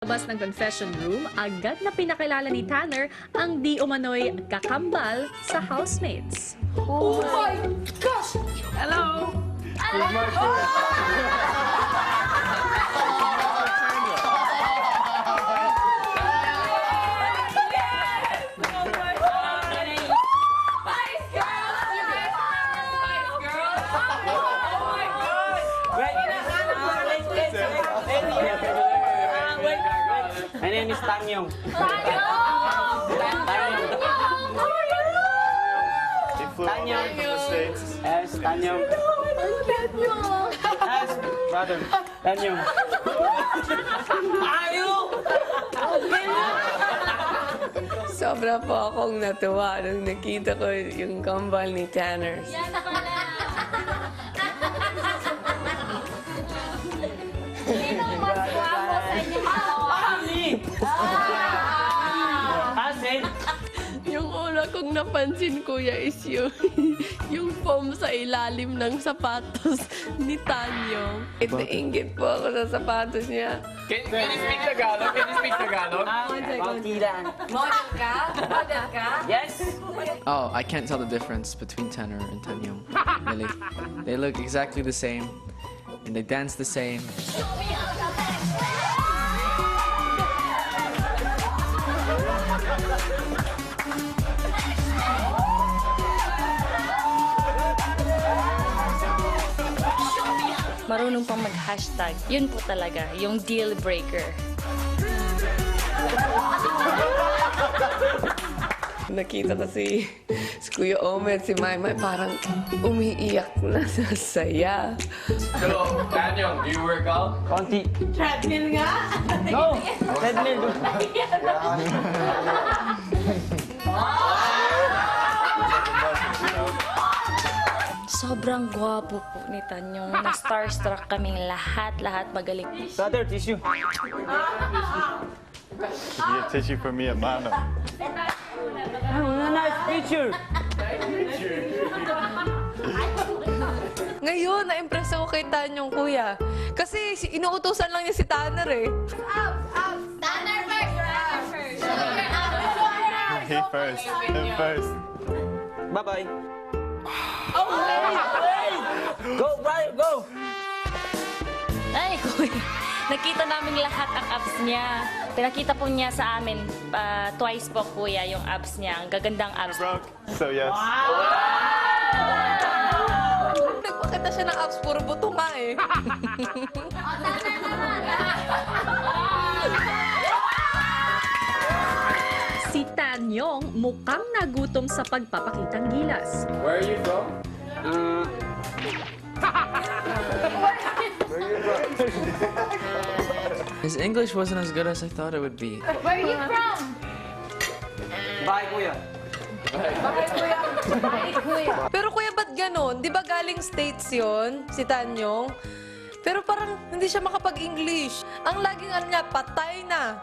Labas ng confession room, agad na pinakilala ni Tanner ang di umano'y kakambal sa housemates. Oh my gosh! Hello! My name is Tanyong. He flew all the way from the States. Yes, Tanyong. Yes, brother. Tanyong. Sobra po akong natuwa nung nakita ko yung kambal ni Tanner. Asin. Yung una kong napansin, kuya, is yung foam sa ilalim ng sapatos ni Tanyong. Nainggit po ako sa sapatos niya. Can you speak Tagalog? Can you speak Tagalog? Kauntilan. Model ka? Model ka? Yes. Oh, I can't tell the difference between Tanner and Tanyong. Really. They look exactly the same, and they dance the same. Marunong pang mag-hashtag. Yun po talaga, yung deal breaker. Nakita ko si Kuya Omet, si Maymay, parang umiiyak na sa saya. So, Daniel, do you work out? Konti. Treadmill nga? No. Treadmill. Sobrang gwapo po ni Tanyong. Na-starstruck kaming lahat magaling. Brother, tissue. Did you get tissue for me at Mano? Nice picture. Ngayon, na-impress ako kay Tanyong, kuya. Kasi inuutosan lang niya si Tanner eh. He first. Him first. Bye-bye. Oh, wait! Go, Brian, go! Ay, kuya. Nakita namin lahat ang abs niya. Pinakita po niya sa amin twice po, kuya, yung abs niya. Ang gagandang abs. Broke. So yes. Nagpakita siya ng abs, puro buto nga eh. Si Tanyong mukhang nagutom sa pagpapakitang gilas. Where are you from? His English wasn't as good as I thought it would be. Where are you from? Bye, kuya. Pero kuya, ba't ganon? Di ba galing States yon si Tanyong? Pero parang hindi siya makapag-English. Ang laging ano niya, patay na.